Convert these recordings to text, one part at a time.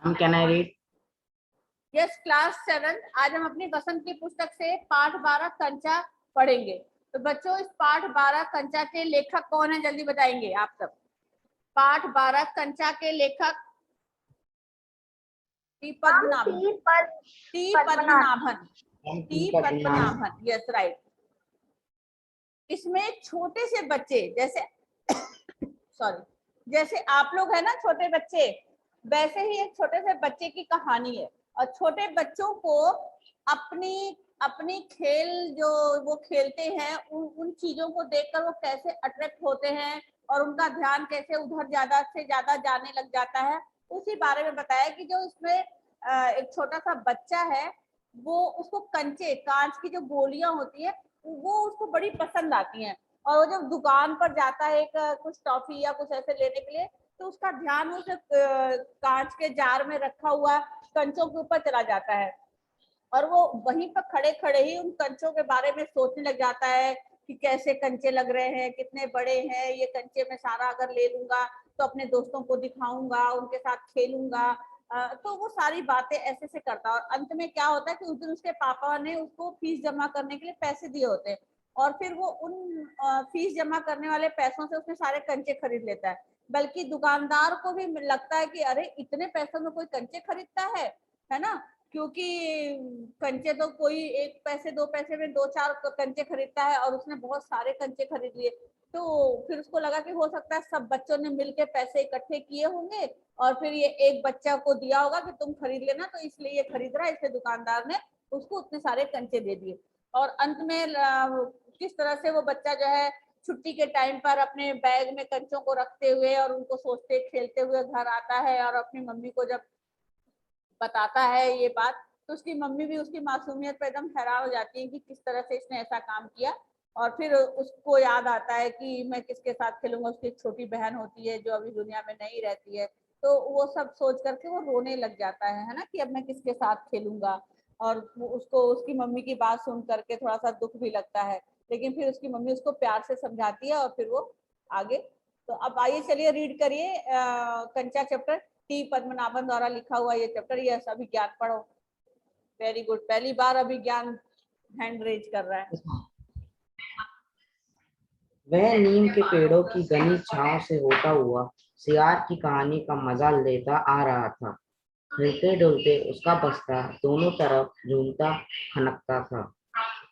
Ma'am, can I read? Yes, class 7 आज हम अपनी बसंत की पुस्तक से पाठ 12 कंचा पढ़ेंगे। तो बच्चों, इस पाठ 12 कंचा के लेखक कौन है, जल्दी बताएंगे आप सब। पाठ 12 कंचा के लेखक टी पद्मनाभन। Yes, right. इसमें छोटे से बच्चे जैसे जैसे आप लोग है ना छोटे बच्चे, वैसे ही एक छोटे से बच्चे की कहानी है। और छोटे बच्चों को अपनी अपनी खेल जो वो खेलते हैं उन चीजों को देखकर वो कैसे अट्रैक्ट होते हैं और उनका ध्यान कैसे उधर ज्यादा से ज्यादा जाने लग जाता है, उसी बारे में बताया कि जो इसमें एक छोटा सा बच्चा है, वो उसको कंचे कांच की जो गोलियां होती है वो उसको बड़ी पसंद आती हैं। और वो जब दुकान पर जाता है एक कुछ टॉफी या कुछ ऐसे लेने के लिए, तो उसका ध्यान उस कांच के जार में रखा हुआ कंचों के ऊपर चला जाता है और वो वहीं पर खड़े खड़े ही उन कंचों के बारे में सोचने लग जाता है कि कैसे कंचे लग रहे हैं, कितने बड़े हैं ये कंचे, मैं सारा अगर ले लूंगा तो अपने दोस्तों को दिखाऊंगा, उनके साथ खेलूंगा। तो वो सारी बातें ऐसे से करता है और अंत में क्या होता है कि उस दिन उसके पापा ने उसको फीस जमा करने के लिए पैसे दिए होते हैं और फिर वो उन फीस जमा करने वाले पैसों से उसने सारे कंचे खरीद लेता है। बल्कि दुकानदार को भी लगता है कि अरे इतने पैसों में कोई कंचे खरीदता है ना, क्योंकि कंचे तो कोई 1 पैसे 2 पैसे में 2-4 कंचे खरीदता है और उसने बहुत सारे कंचे खरीद लिए। तो फिर उसको लगा कि हो सकता है सब बच्चों ने मिलके पैसे इकट्ठे किए होंगे और फिर ये एक बच्चा को दिया होगा कि तुम खरीद लेना, तो इसलिए ये खरीद रहा है, इसलिए दुकानदार ने उसको उतने सारे कंचे दे दिए। और अंत में किस तरह से वो बच्चा जो है छुट्टी के टाइम पर अपने बैग में कंचों को रखते हुए और उनको सोचते खेलते हुए घर आता है और अपनी मम्मी को जब बताता है ये बात, तो उसकी मम्मी भी उसकी मासूमियत पर एकदम हैरान हो जाती है कि किस तरह से इसने ऐसा काम किया। और फिर उसको याद आता है कि मैं किसके साथ खेलूंगा, उसकी एक छोटी बहन होती है जो अभी दुनिया में नहीं रहती है। तो वो सब सोच करके वो रोने लग जाता है ना, कि अब मैं किसके साथ खेलूंगा। और उसको उसकी मम्मी की बात सुन करके थोड़ा सा दुख भी लगता है, लेकिन फिर उसकी मम्मी उसको प्यार से समझाती है और फिर वो आगे। तो अब आइए चलिए रीड करिए कंचा चैप्टर, टी पद्मनाभन द्वारा लिखा हुआ ये चैप्टर। ये अभिज्ञान पढ़ो। वेरी गुड, पहली बार अभिज्ञान हैंड रेज कर रहा है। वह नीम के पेड़ों की घनी छांव से होता हुआ सियार की कहानी का मजा लेता आ रहा था। हिलते डुलते उसका बस्ता दोनों तरफ झूमता खनकता था।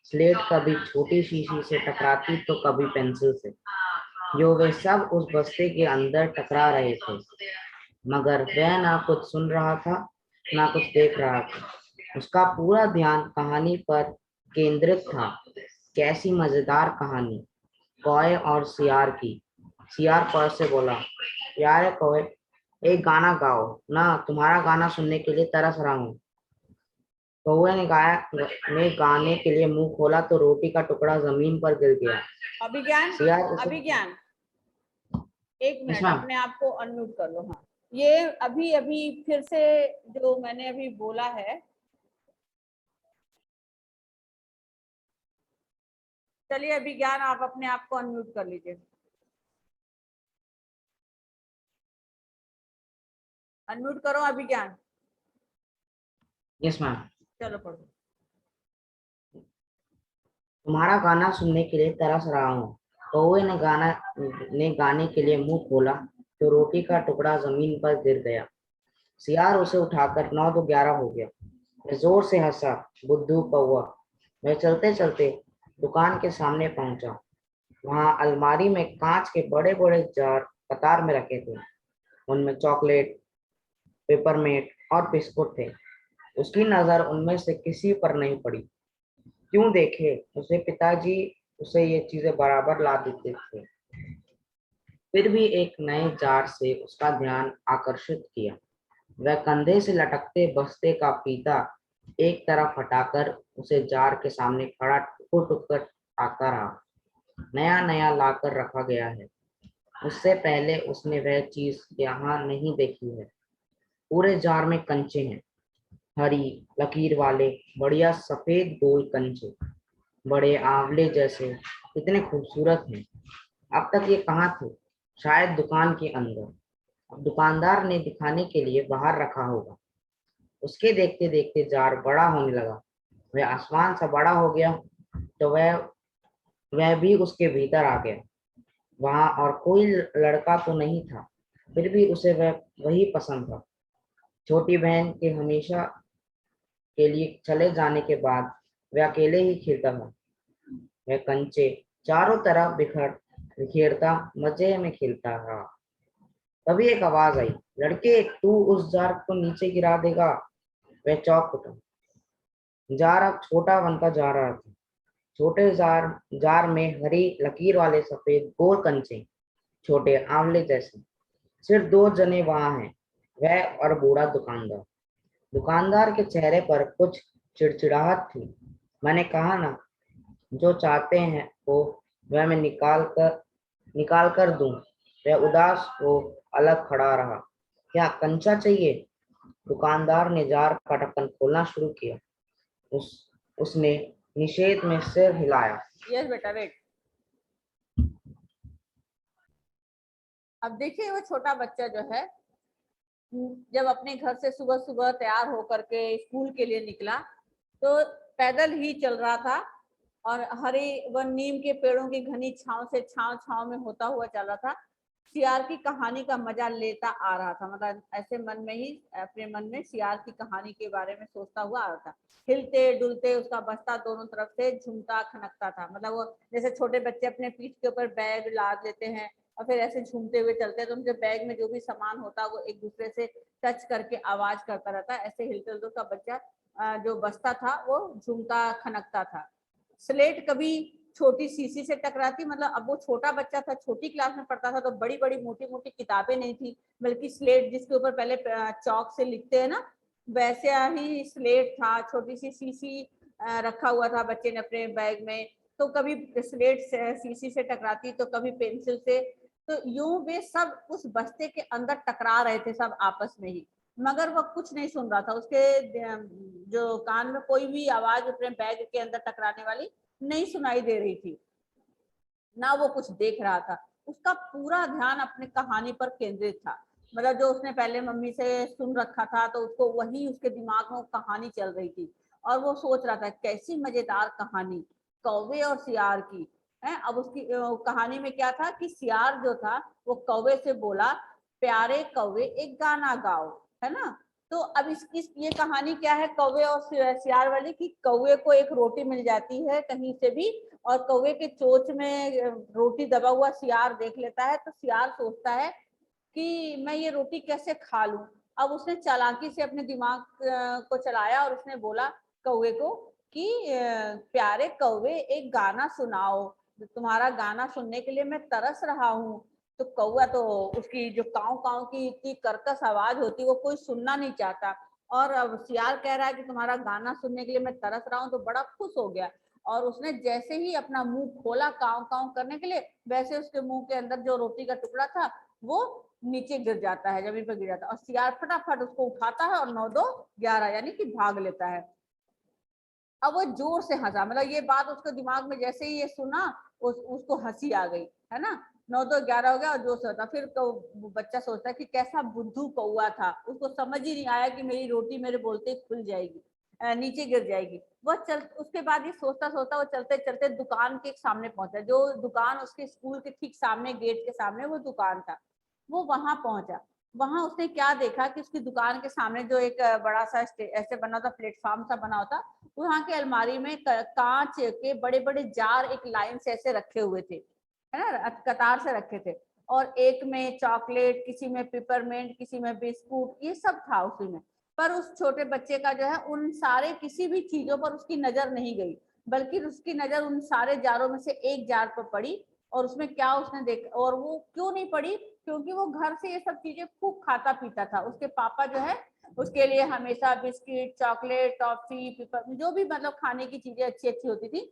स्लेट कभी छोटी शीशी से टकराती तो कभी पेंसिल से, जो वे सब उस बस्ते के अंदर टकरा रहे थे। मगर वह ना कुछ सुन रहा था ना कुछ देख रहा था। उसका पूरा ध्यान कहानी पर केंद्रित था। कैसी मजेदार कहानी, कौए और सियार की। सियार कौए से बोला, यार कौए, एक गाना गाओ ना, तुम्हारा गाना सुनने के लिए तरस रहा हूँ। कौए ने गाने के लिए मुंह खोला तो रोटी का टुकड़ा जमीन पर गिर गया। अभिज्ञान एक मिनट अपने आप को अनम्यूट कर लो। हाँ, ये अभी अभी फिर से जो मैंने अभी बोला है, चलिए अभिज्ञान आप अपने आप को अनम्यूट कर लीजिए। अनम्यूट करो अभिज्ञान। Yes ma'am. चलो पढ़ो। तुम्हारा गाना सुनने के लिए तरस रहा हूँ। कौवे ने गाने के लिए मुंह खोला तो रोटी का टुकड़ा जमीन पर गिर गया। सियार उसे उठाकर 9 तो 11 हो गया। वह जोर से हंसा, बुद्धू कौवा। वह चलते चलते दुकान के सामने पहुंचा। वहां अलमारी में कांच के बड़े बड़े जार कतार में रखे थे। उनमें चॉकलेट, पेपरमेंट और बिस्कुट थे। उसकी नजर उनमें से किसी पर नहीं पड़ी। क्यों देखे, उसे पिताजी उसे ये चीजें बराबर ला देते थे। फिर भी एक नए जार से उसका ध्यान आकर्षित किया। वह कंधे से लटकते बस्ते का फीता एक तरफ हटाकर उसे जार के सामने खड़ा टुक टुक कर आता रहा। नया नया लाकर रखा गया है। उससे पहले उसने वह चीज यहाँ नहीं देखी है। पूरे जार में कंचे हैं, हरी लकीर वाले बढ़िया सफेद गोल कंचे, बड़े आंवले जैसे, कितने खूबसूरत हैं। अब तक ये कहाँ थे? शायद दुकान के अंदर। अब दुकानदार ने दिखाने के लिए बाहर रखा होगा। उसके देखते देखते जार बड़ा होने लगा। वह आसमान सा बड़ा हो गया तो वह भी उसके भीतर आ गया। वहां और कोई लड़का तो नहीं था, फिर भी उसे वह वही पसंद था। छोटी बहन के हमेशा के लिए चले जाने के बाद वह अकेले ही खेलता था। वह कंचे चारों तरफ बिखेरता मजे में खेलता रहा। तभी एक आवाज आई, लड़के तू उस जार को नीचे गिरा देगा। वह चौंक उठा। जार अब छोटा बनता जा रहा था। छोटे जार में हरी लकीर वाले सफेद गोल कंचे, छोटे आंवले जैसे। सिर्फ दो जने वहां हैं, वह और बूढ़ा दुकानदार। दुकानदार के चेहरे पर कुछ चिड़चिड़ाहट थी। मैंने कहा ना, जो चाहते हैं वो वह मैं निकाल कर दूं। वह उदास हो अलग खड़ा रहा। क्या कंचा चाहिए? दुकानदार ने जार का ढक्कन खोलना शुरू किया। उसने निषेध में सिर हिलाया। यस बेटा वेट। अब देखिए वो छोटा बच्चा जो है जब अपने घर से सुबह सुबह तैयार होकर के स्कूल के लिए निकला तो पैदल ही चल रहा था और हरे व नीम के पेड़ों की घनी छांव से छांव में होता हुआ चल रहा था। सियार की कहानी का मजा लेता आ रहा था, मतलब ऐसे मन में ही अपने मन में सियार की कहानी के बारे में सोचता हुआ आ रहा था। हिलते डुलते उसका बस्ता दोनों तरफ से झूमता खनकता था, मतलब वो जैसे छोटे बच्चे अपने पीठ के ऊपर बैग लाद लेते हैं और फिर ऐसे झूमते हुए चलते हैं तो उनके बैग में जो भी सामान होता है वो एक दूसरे से टच करके आवाज करता रहता है। ऐसे हिलते हिलते उसका बच्चा जो बस्ता था वो झूमता खनकता था। स्लेट कभी छोटी शीशी से टकराती, मतलब अब वो छोटा बच्चा था, छोटी क्लास में पढ़ता था तो बड़ी बड़ी मोटी मोटी किताबें नहीं थी, बल्कि स्लेट जिसके ऊपर पहले चौक से लिखते हैं ना, वैसे ही स्लेट था। छोटी सी शीशी रखा हुआ था बच्चे ने अपने बैग में, तो कभी स्लेट शीशी से टकराती तो कभी पेंसिल से। तो यूं वे सब उस बस्ते के अंदर टकरा रहे थे सब आपस में ही, मगर वह कुछ नहीं सुन रहा था। उसके जो कान में कोई भी आवाज अपने बैग के अंदर टकराने वाली नहीं सुनाई दे रही थी, ना वो कुछ देख रहा था। उसका पूरा ध्यान अपने कहानी पर केंद्रित था, मतलब जो उसने पहले मम्मी से सुन रखा था तो उसको वही उसके दिमाग में कहानी चल रही थी और वो सोच रहा था कैसी मजेदार कहानी कौवे और सियार की है। अब उसकी कहानी में क्या था कि सियार जो था वो कौवे से बोला, प्यारे कौवे एक गाना गाओ, है ना। तो अब इस ये कहानी क्या है कौवे और सियार वाली, कि कौवे को एक रोटी मिल जाती है कहीं से भी और कौवे के चोंच में रोटी दबा हुआ सियार देख लेता है तो सियार सोचता है कि मैं ये रोटी कैसे खा लूं। अब उसने चालाकी से अपने दिमाग को चलाया और उसने बोला कौवे को कि प्यारे कौवे एक गाना सुनाओ, तुम्हारा गाना सुनने के लिए मैं तरस रहा हूँ। तो कौवा तो उसकी जो काव काव की इतनी कर्कश आवाज होती वो कोई सुनना नहीं चाहता, और अब सियार कह रहा है कि तुम्हारा गाना सुनने के लिए मैं तरस रहा हूँ, तो बड़ा खुश हो गया और उसने जैसे ही अपना मुंह खोला काव काव करने के लिए, वैसे उसके मुंह के अंदर जो रोटी का टुकड़ा था वो नीचे गिर जाता है, जमीन पर गिर जाता है और सियार फटाफट उसको उठाता है और 9 2 11 यानी कि भाग लेता है। अब वो जोर से हंसा, मतलब ये बात उसके दिमाग में जैसे ही ये सुना उसको हंसी आ गई, है ना। 9 2 11 हो गया और जोर से होता, फिर तो बच्चा सोचता है कि कैसा बुद्धू कौआ था, उसको समझ ही नहीं आया कि मेरी रोटी मेरे बोलते ही खुल जाएगी, नीचे गिर जाएगी। वह चल उसके बाद ये सोचता सोचता वो चलते चलते दुकान के सामने पहुंचा, जो दुकान उसके स्कूल के ठीक सामने गेट के सामने वो दुकान था। वो वहां पहुंचा, वहां उसने क्या देखा कि उसकी दुकान के सामने जो एक बड़ा सा ऐसे बना था प्लेटफॉर्म सा बना होता, वहां की अलमारी में कांच के बड़े बड़े जार एक लाइन से ऐसे रखे हुए थे, है ना, कतार से रखे थे। और एक में चॉकलेट, किसी में पिपरमेंट, किसी में बिस्कुट, ये सब था उसी में। पर उस छोटे बच्चे का जो है उन सारे किसी भी चीजों पर उसकी नजर नहीं गई, बल्कि उसकी नजर उन सारे जारों में से एक जार पर पड़ी। और उसमें क्या उसने देखा, और वो क्यों नहीं पड़ी, क्योंकि वो घर से ये सब चीजें खूब खाता पीता था। उसके पापा जो है उसके लिए हमेशा बिस्किट, चॉकलेट, टॉफी, पेपर, जो भी मतलब खाने की चीजें अच्छी अच्छी होती थी,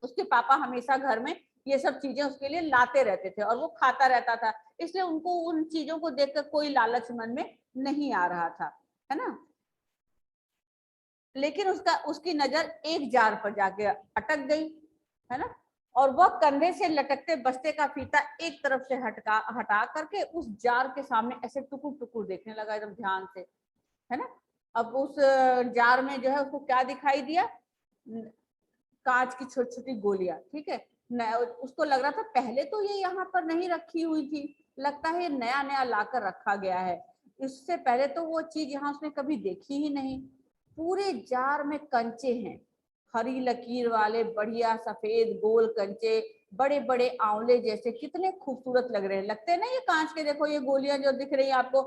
उसके पापा हमेशा घर में ये सब चीजें उसके लिए लाते रहते थे और वो खाता रहता था। इसलिए उनको उन चीजों को देखकर कोई लालच मन में नहीं आ रहा था, है ना। लेकिन उसकी नजर एक जार पर जाके अटक गई, है ना। और वह कंधे से लटकते बस्ते का फीता एक तरफ से हटा करके उस जार के सामने ऐसे टुकुर टुकुर देखने लगा एकदम ध्यान से, है ना। अब उस जार में जो है उसको क्या दिखाई दिया, कांच की छोटी छोटी गोलियां, ठीक है। उसको लग रहा था पहले तो ये यहाँ पर नहीं रखी हुई थी, लगता है ये नया नया लाकर रखा गया है, इससे पहले तो वो चीज यहाँ उसने कभी देखी ही नहीं। पूरे जार में कंचे हैं, हरी लकीर वाले बढ़िया सफेद गोल कंचे, बड़े बड़े आंवले जैसे, कितने खूबसूरत लग रहे हैं, लगते हैं ना ये कांच के। देखो ये गोलियां जो दिख रही है आपको,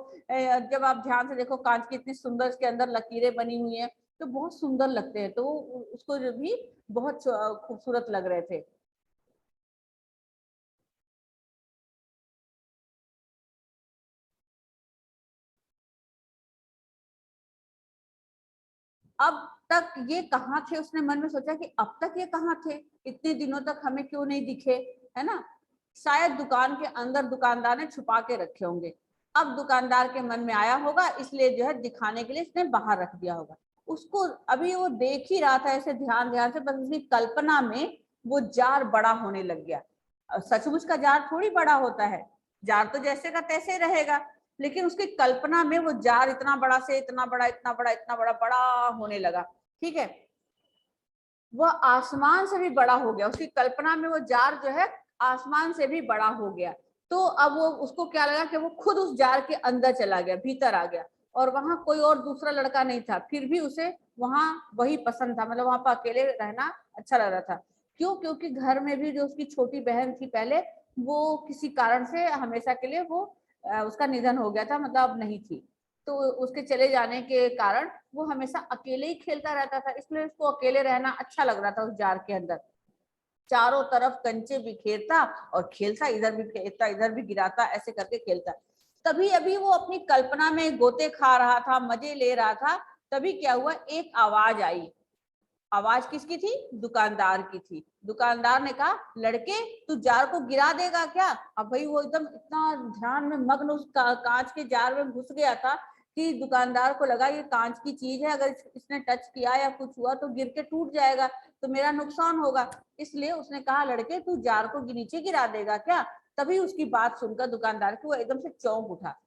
जब आप ध्यान से देखो कांच की इतनी सुंदर इसके अंदर लकीरें बनी हुई हैं, तो बहुत सुंदर लगते हैं, तो उसको जो भी बहुत खूबसूरत लग रहे थे। अब तक ये कहाँ थे, उसने मन में सोचा कि अब तक ये कहाँ थे, इतने दिनों तक हमें क्यों नहीं दिखे, है ना। शायद दुकान के अंदर दुकानदार ने छुपा के रखे होंगे, अब दुकानदार के मन में आया होगा, इसलिए जो है दिखाने के लिए इसने बाहर रख दिया होगा। उसको अभी वो देख ही रहा था ऐसे ध्यान ध्यान से, बस उसकी कल्पना में वो जार बड़ा होने लग गया। सचमुच का जार थोड़ी बड़ा होता है, जार तो जैसे का तैसे रहेगा, लेकिन उसकी कल्पना में वो जार इतना बड़ा से इतना बड़ा इतना बड़ा इतना बड़ा बड़ा होने लगा, ठीक है। वह आसमान से भी बड़ा हो गया, उसकी कल्पना में वो जार जो है आसमान से भी बड़ा हो गया। तो अब वो उसको क्या लगा कि वो खुद उस जार के अंदर चला गया, भीतर आ गया, और वहां कोई और दूसरा लड़का नहीं था, फिर भी उसे वहां वही पसंद था, मतलब वहां पर अकेले रहना अच्छा लग रहा था। क्यों? क्योंकि घर में भी जो उसकी छोटी बहन थी पहले, वो किसी कारण से हमेशा के लिए वो उसका निधन हो गया था, मतलब अब नहीं थी, तो उसके चले जाने के कारण वो हमेशा अकेले ही खेलता रहता था, इसलिए उसको अकेले रहना अच्छा लग रहा था उस जार के अंदर। चारों तरफ कंचे बिखेरता और खेलता, इधर भी फेंकता इधर भी गिराता, ऐसे करके खेलता। तभी अभी वो अपनी कल्पना में गोते खा रहा था, मजे ले रहा था, तभी क्या हुआ, एक आवाज आई। आवाज किसकी थी? दुकानदार की थी। दुकानदार ने कहा, लड़के तू जार को गिरा देगा क्या? अब भाई वो एकदम इतना ध्यान में मग्न उस कांच के जार में घुस गया था कि दुकानदार को लगा ये कांच की चीज है, अगर इसने टच किया या कुछ हुआ तो गिर के टूट जाएगा, तो मेरा नुकसान होगा, इसलिए उसने कहा, लड़के तू जार को नीचे गिरा देगा क्या? तभी उसकी बात सुनकर दुकानदार को एकदम से चौंक उठा।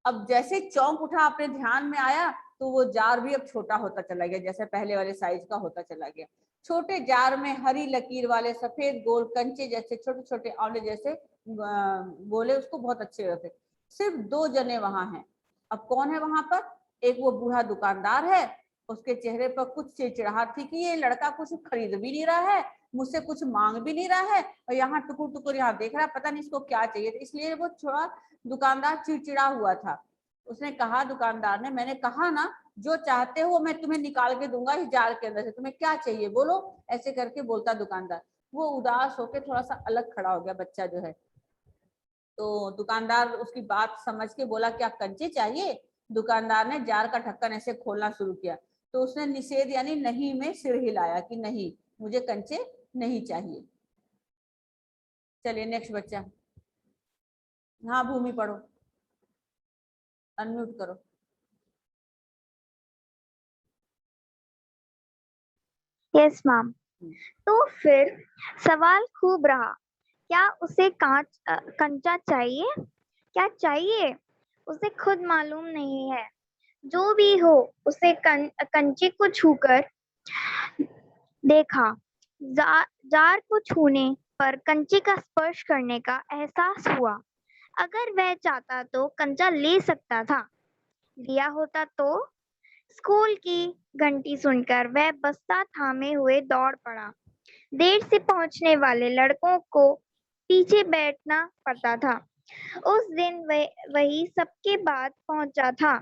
अब जैसे चौंक उठा, अपने ध्यान में आया, तो वो जार भी अब छोटा होता चला गया, जैसे पहले वाले साइज का होता चला गया। छोटे जार में हरी लकीर वाले सफेद गोल कंचे जैसे छोटे छोटे आंवले जैसे गोले उसको बहुत अच्छे लगते। सिर्फ 2 जने वहां हैं। अब कौन है वहां पर? एक वो बूढ़ा दुकानदार है, उसके चेहरे पर कुछ चिड़चिड़ाहट थी कि ये लड़का कुछ खरीद भी नहीं रहा है, मुझसे कुछ मांग भी नहीं रहा है, और यहाँ टुकुर टुकुर यहाँ देख रहा है, पता नहीं इसको क्या चाहिए, इसलिए वो थोड़ा दुकानदार चिड़चिड़ा हुआ था। उसने कहा, दुकानदार ने, मैंने कहा ना जो चाहते हो मैं तुम्हें निकाल के दूंगा इस जार के अंदर से, तुम्हें क्या चाहिए बोलो, ऐसे करके बोलता दुकानदार। वो उदास होकर थोड़ा सा अलग खड़ा हो गया बच्चा जो है। तो दुकानदार उसकी बात समझ के बोला, क्या कंचे चाहिए? दुकानदार ने जार का ढक्कन ऐसे खोलना शुरू किया, तो उसने निषेध यानी नहीं में सिर हिलाया कि नहीं, मुझे कंचे नहीं चाहिए। चलिए नेक्स्ट बच्चा। हाँ भूमि पढ़ो, अनम्यूट करो। Yes ma'am. तो फिर सवाल खूब रहा, क्या उसे कंचा चाहिए? क्या चाहिए उसे खुद मालूम नहीं है। जो भी हो, उसे कंचे को छूकर देखा। जार को छूने पर कंचे का स्पर्श करने का एहसास हुआ। अगर वह चाहता तो कंचा ले सकता था, लिया होता तो। स्कूल की घंटी सुनकर वह बस्ता थामे हुए दौड़ पड़ा। देर से पहुंचने वाले लड़कों को पीछे बैठना पड़ता था। उस दिन वही सबके बाद पहुंचा था,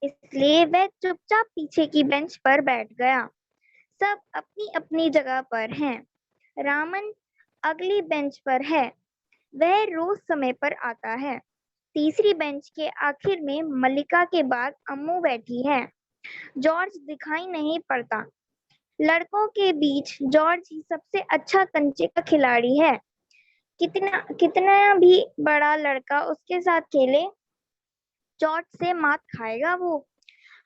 इसलिए वह चुपचाप पीछे की बेंच पर बैठ गया। सब अपनी अपनी जगह पर हैं। रामन अगली बेंच पर है, वह रोज समय पर आता है। तीसरी बेंच के आखिर में मल्लिका के बाद अम्मू बैठी है। जॉर्ज दिखाई नहीं पड़ता। लड़कों के बीच जॉर्ज ही सबसे अच्छा कंचे का खिलाड़ी है। कितना कितना भी बड़ा लड़का उसके साथ खेले, जॉर्ज से मात खाएगा वो।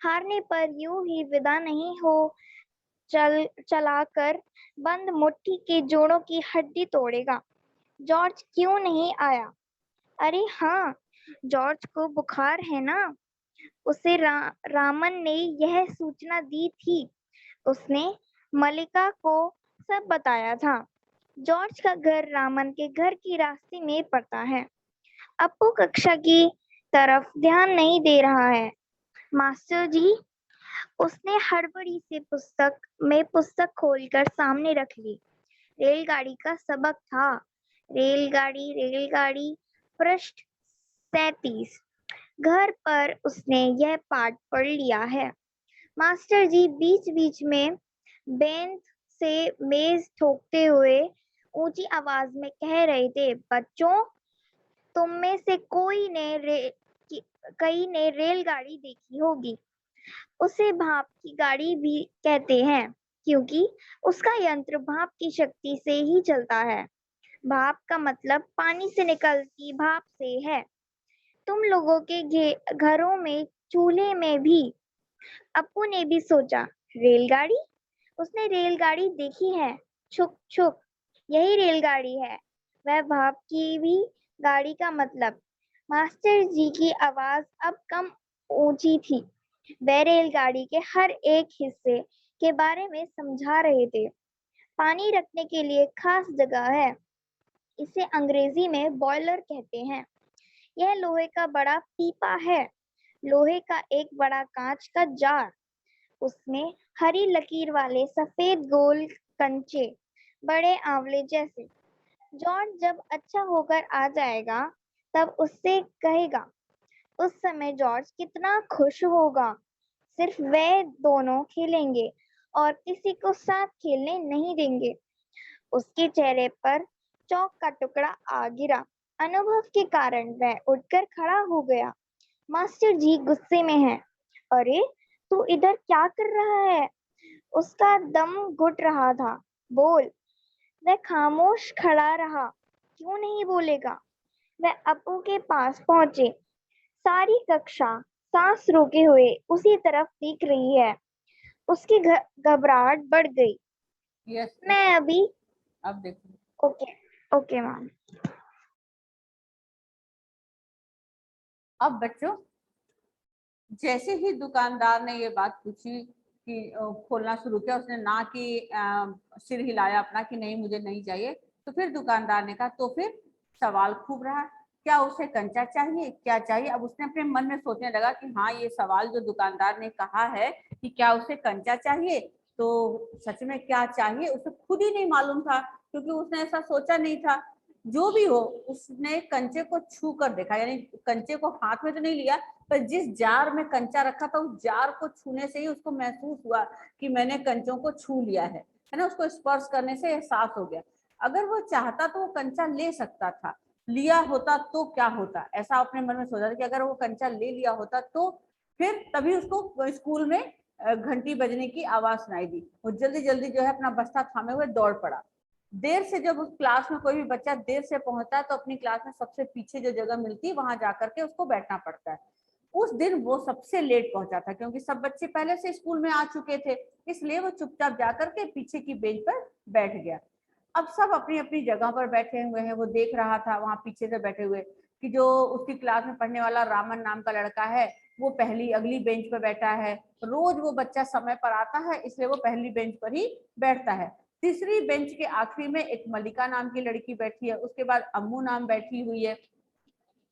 हारने पर यूं ही विदा नहीं हो चलाकर बंद मुट्ठी के जोड़ों की हड्डी तोड़ेगा। जॉर्ज क्यों नहीं आया? अरे हाँ, जॉर्ज को बुखार है ना। उसे रामन ने यह सूचना दी थी। उसने मलिका को सब बताया था। जॉर्ज का घर रामन के घर की रास्ते में पड़ता है। अप्पू कक्षा की तरफ ध्यान नहीं दे रहा है। मास्टर जी, उसने हड़बड़ी से पुस्तक खोलकर सामने रख ली। रेलगाड़ी का सबक था। रेलगाड़ी रेलगाड़ी पृष्ठ 37। घर पर उसने यह पाठ पढ़ लिया है। मास्टर जी बीच बीच में बेंच से मेज ठोकते हुए ऊंची आवाज में कह रहे थे, बच्चों, तुम में से कई ने रेलगाड़ी देखी होगी। उसे भाप की गाड़ी भी कहते हैं क्योंकि उसका यंत्र भाप की शक्ति से ही चलता है। भाप का मतलब पानी से निकलती भाप से है। तुम लोगों के घरों में चूल्हे में भी। अप्पू ने भी सोचा, रेलगाड़ी? उसने रेलगाड़ी देखी है। छुक छुक, यही रेलगाड़ी है। वह भाप की भी गाड़ी का मतलब। मास्टर जी की आवाज अब कम ऊंची थी। वह रेलगाड़ी के हर एक हिस्से के बारे में समझा रहे थे। पानी रखने के लिए खास जगह है। इसे अंग्रेजी में बॉयलर कहते हैं। यह लोहे का बड़ा पीपा है। लोहे का एक बड़ा कांच का जार। उसमें हरी लकीर वाले सफेद गोल कंचे, बड़े आंवले जैसे। जॉर्ज जब अच्छा होकर आ जाएगा तब उससे कहेगा। उस समय जॉर्ज कितना खुश होगा। सिर्फ वे दोनों खेलेंगे और किसी को साथ खेलने नहीं देंगे। उसके चेहरे पर चौक का टुकड़ा आ गिरा। अनुभव के कारण वह उठकर खड़ा हो गया। मास्टर जी गुस्से में हैं। अरे, तू इधर क्या कर रहा है? उसका दम घुट रहा था। बोल। वह खामोश खड़ा रहा। क्यों नहीं बोलेगा? वह अप्पू के पास पहुंचे। सारी कक्षा सांस रोके हुए उसी तरफ देख रही है। उसकी घबराहट बढ़ गई। यस, मैं अभी अब देखो। Okay okay ma'am. अब बच्चों, जैसे ही दुकानदार ने ये बात पूछी कि खोलना शुरू किया, उसने ना कि सिर हिलाया अपना कि नहीं मुझे नहीं चाहिए, तो फिर दुकानदार ने कहा, तो फिर सवाल खूब रहा, क्या उसे कंचा चाहिए, क्या चाहिए। अब उसने अपने मन में सोचने लगा कि हाँ, ये सवाल जो दुकानदार ने कहा है कि क्या उसे कंचा चाहिए, तो सच में क्या चाहिए उसे खुद ही नहीं मालूम था, क्योंकि उसने ऐसा सोचा नहीं था। जो भी हो, उसने कंचे को छू कर देखा, यानी कंचे को हाथ में तो नहीं लिया, पर जिस जार में कंचा रखा था उस जार को छूने से ही उसको महसूस हुआ कि मैंने कंचों को छू लिया है ना। उसको स्पर्श करने से एहसास हो गया। अगर वो चाहता तो वो कंचा ले सकता था। लिया होता तो क्या होता, ऐसा अपने मन में सोचा था कि अगर वो कंचा ले लिया होता तो फिर तभी उसको स्कूल में घंटी बजने की आवाज सुनाई दी। वो जल्दी जल्दी जो है अपना बस्ता थामे हुए दौड़ पड़ा। देर से जब उस क्लास में कोई भी बच्चा देर से पहुंचता है तो अपनी क्लास में सबसे पीछे जो जगह मिलती है वहां जाकर के उसको बैठना पड़ता है। उस दिन वो सबसे लेट पहुंचा था क्योंकि सब बच्चे पहले से स्कूल में आ चुके थे, इसलिए वो चुपचाप जाकर के पीछे की बेंच पर बैठ गया। अब सब अपनी अपनी जगह पर बैठे हुए हैं। वो देख रहा था वहां पीछे से बैठे हुए कि जो उसकी क्लास में पढ़ने वाला रामन नाम का लड़का है वो पहली अगली बेंच पर बैठा है। रोज वो बच्चा समय पर आता है, इसलिए वो पहली बेंच पर ही बैठता है। तीसरी बेंच के आखिरी में एक मलिका नाम की लड़की बैठी है, उसके बाद अम्मू नाम बैठी हुई है।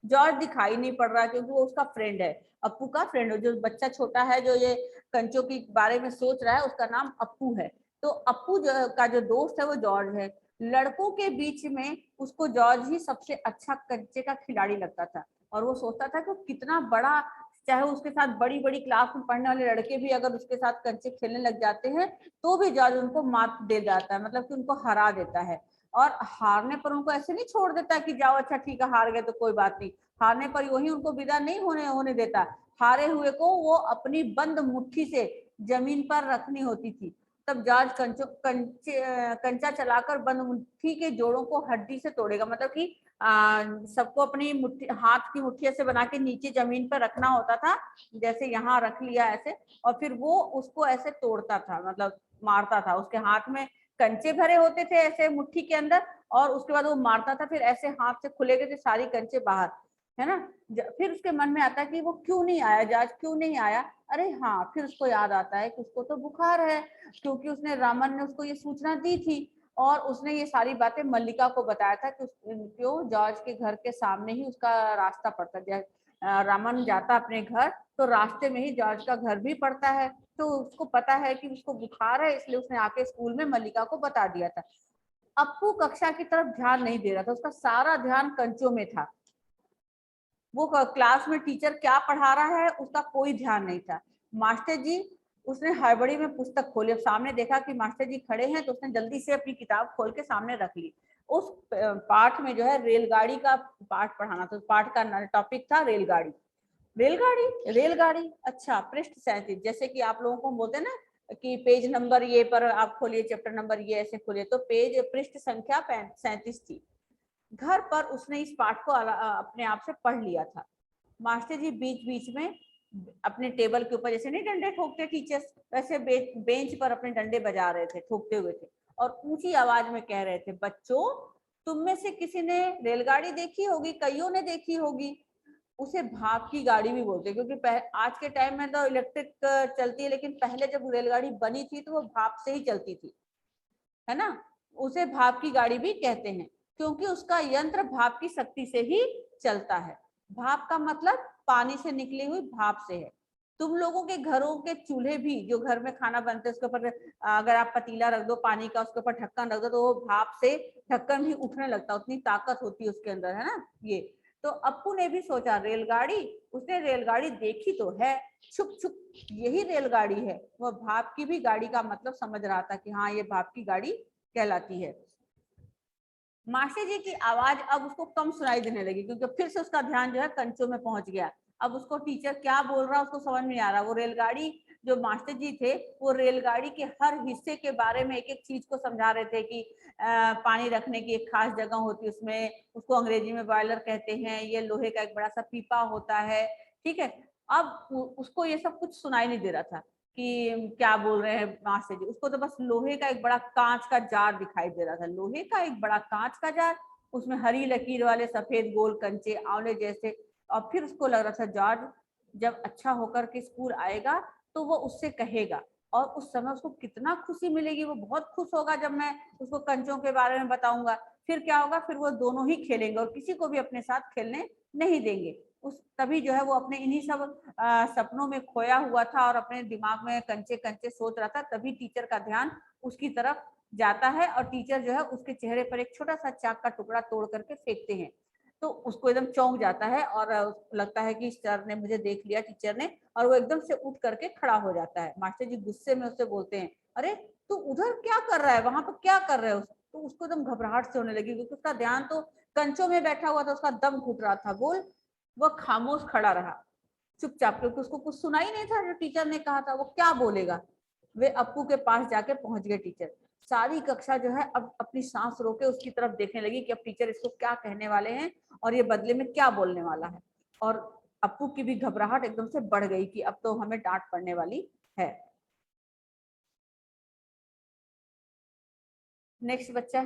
जॉर्ज दिखाई नहीं पड़ रहा क्योंकि वो उसका फ्रेंड है, अप्पू का फ्रेंड है। जो बच्चा छोटा है जो ये कंचों के बारे में सोच रहा है उसका नाम अप्पू है। तो अप्पू का जो दोस्त है वो जॉर्ज है। लड़कों के बीच में उसको जॉर्ज ही सबसे अच्छा कंचे का खिलाड़ी लगता था और वो सोचता था कि कितना बड़ा, चाहे उसके साथ बड़ी बड़ी क्लास में पढ़ने वाले लड़के भी अगर उसके साथ कंचे खेलने लग जाते हैं तो भी जॉर्ज उनको मात दे जाता है, मतलब कि उनको हरा देता है। और हारने पर उनको ऐसे नहीं छोड़ देता कि जाओ अच्छा ठीक है हार गए तो कोई बात नहीं। हारने पर वही उनको विदा नहीं होने देता। हारे हुए को वो अपनी बंद मुट्ठी से जमीन पर रखनी होती थी। तब जॉर्ज कंचा चलाकर बंद मुट्ठी के जोड़ों को हड्डी से तोड़ेगा, मतलब कि सबको अपनी मुट्ठी, हाथ की मुट्ठी ऐसे बना के नीचे जमीन पर रखना होता था, जैसे यहाँ रख लिया ऐसे, और फिर वो उसको ऐसे तोड़ता था, मतलब मारता था। उसके हाथ में कंचे भरे होते थे ऐसे मुट्ठी के अंदर, और उसके बाद वो मारता था, फिर ऐसे हाथ से खुले गए थे सारी कंचे बाहर, है ना। फिर उसके मन में आता है कि वो क्यों नहीं आया, जज क्यों नहीं आया। अरे हाँ, फिर उसको याद आता है कि उसको तो बुखार है, क्योंकि उसने रामन ने उसको ये सूचना दी थी, और उसने ये सारी बातें मल्लिका को बताया था कि क्यों जॉर्ज के घर के सामने ही उसका रास्ता पड़ता है। रामन जाता अपने घर तो रास्ते में ही जॉर्ज का घर भी पड़ता है, तो उसको पता है कि उसको बुखार है, इसलिए उसने आके स्कूल में मल्लिका को बता दिया था। अप्पू कक्षा की तरफ ध्यान नहीं दे रहा था, उसका सारा ध्यान कंचों में था। वो क्लास में टीचर क्या पढ़ा रहा है उसका कोई ध्यान नहीं था। मास्टर जी, उसने हड़बड़ी में पुस्तक खोली, सामने देखा कि मास्टर जी खड़े हैं, तो उसने जल्दी से अपनी किताब खोल के सामने रख ली। उस पाठ में जो है रेलगाड़ी का पाठ पढ़ाना था, पाठ का टॉपिक था रेलगाड़ी। रेलगाड़ी रेलगाड़ी, अच्छा, पृष्ठ 37, जैसे कि आप लोगों को बोलते हैं ना कि पेज नंबर ये पर आप खोलिए, चैप्टर नंबर ये ऐसे खोलिए, तो पेज पृष्ठ संख्या 37 थी। घर पर उसने इस पाठ को अपने आप से पढ़ लिया था। मास्टर जी बीच बीच में अपने टेबल के ऊपर जैसे नहीं डंडे ठोकते टीचर्स, वैसे बेंच पर अपने डंडे बजा रहे थे, ठोकते हुए थे, और ऊंची आवाज में कह रहे थे, बच्चों तुम में से किसी ने रेलगाड़ी देखी होगी, कईयों ने देखी होगी। उसे भाप की गाड़ी भी बोलते हैं, क्योंकि आज के टाइम में तो इलेक्ट्रिक चलती है, लेकिन पहले जब रेलगाड़ी बनी थी तो वो भाप से ही चलती थी, है ना। उसे भाप की गाड़ी भी कहते हैं, क्योंकि उसका यंत्र भाप की शक्ति से ही चलता है। भाप का मतलब पानी से निकली हुई भाप से है। तुम लोगों के घरों के चूल्हे भी, जो घर में खाना बनते हैं उसके ऊपर अगर आप पतीला रख दो पानी का, उसके ऊपर ढक्कन रख दो, तो वो भाप से ढक्कन भी उठने लगता है, उतनी ताकत होती है उसके अंदर, है ना। ये तो अप्पू ने भी सोचा रेलगाड़ी, उसने रेलगाड़ी देखी तो है, छुप छुप यही रेलगाड़ी है। वह भाप की भी गाड़ी का मतलब समझ रहा था कि हाँ ये भाप की गाड़ी कहलाती है। मास्टर जी की आवाज अब उसको कम सुनाई देने लगी, क्योंकि फिर से उसका ध्यान जो है कंचों में पहुंच गया। अब उसको टीचर क्या बोल रहा है उसको समझ में नहीं आ रहा। वो रेलगाड़ी, जो मास्टर जी थे वो रेलगाड़ी के हर हिस्से के बारे में एक एक चीज को समझा रहे थे कि पानी रखने की एक खास जगह होती है उसमें, उसको अंग्रेजी में बॉयलर कहते हैं, ये लोहे का एक बड़ा सा पीपा होता है, ठीक है। अब उसको ये सब कुछ सुनाई नहीं दे रहा था कि क्या बोल रहे हैं मास्टर जी, उसको तो बस लोहे का एक बड़ा कांच का जार दिखाई दे रहा था, लोहे का एक बड़ा कांच का जार, उसमें हरी लकीर वाले सफेद गोल कंचे आंवले जैसे। और फिर उसको लग रहा था जॉर्ज जब अच्छा होकर के स्कूल आएगा तो वो उससे कहेगा, और उस समय उसको कितना खुशी मिलेगी, वो बहुत खुश होगा जब मैं उसको कंचों के बारे में बताऊंगा। फिर क्या होगा, फिर वो दोनों ही खेलेंगे और किसी को भी अपने साथ खेलने नहीं देंगे। उस तभी जो है वो अपने इन्हीं सब सपनों में खोया हुआ था और अपने दिमाग में कंचे कंचे सोच रहा था। तभी टीचर का ध्यान उसकी तरफ जाता है और टीचर जो है उसके चेहरे पर एक छोटा सा चाक का टुकड़ा तोड़ करके फेंकते हैं, तो उसको एकदम चौंक जाता है और लगता है कि सर ने मुझे देख लिया, टीचर ने, और वो एकदम से उठ करके खड़ा हो जाता है। मास्टर जी गुस्से में उससे बोलते हैं, अरे तू उधर क्या कर रहा है, वहां पर क्या कर रहे हो। तो उसको एकदम घबराहट से होने लगी, क्योंकि उसका ध्यान तो कंचों में बैठा हुआ था, उसका दम घुट रहा था। बोल, वह खामोश खड़ा रहा चुपचाप, क्योंकि उसको कुछ सुनाई नहीं था जो टीचर ने कहा था, वो क्या बोलेगा। वे अप्पू के पास जाके पहुंच गए टीचर। सारी कक्षा जो है अब अपनी सांस रोके उसकी तरफ देखने लगी कि अब टीचर इसको क्या कहने वाले हैं और ये बदले में क्या बोलने वाला है। और अप्पू की भी घबराहट एकदम से बढ़ गई कि अब तो हमें डांट पड़ने वाली है। नेक्स्ट बच्चा,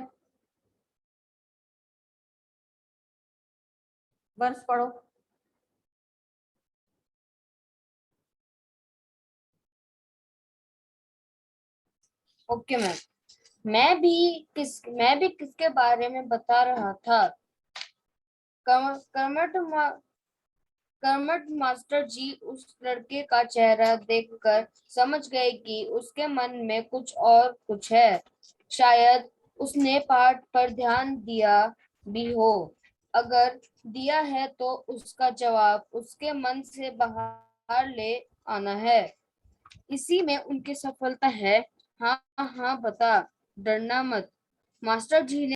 वंश पढ़ो। ओके मैम, मैं भी किसके बारे में बता रहा था। कर्मठ मास्टर जी उस लड़के का चेहरा देखकर समझ गए कि उसके मन में कुछ है। शायद उसने पाठ पर ध्यान दिया भी हो। अगर दिया है तो उसका जवाब उसके मन से बाहर ले आना है। इसी में उनकी सफलता है। हाँ हाँ बता, डरना मत। मास्टर जी ने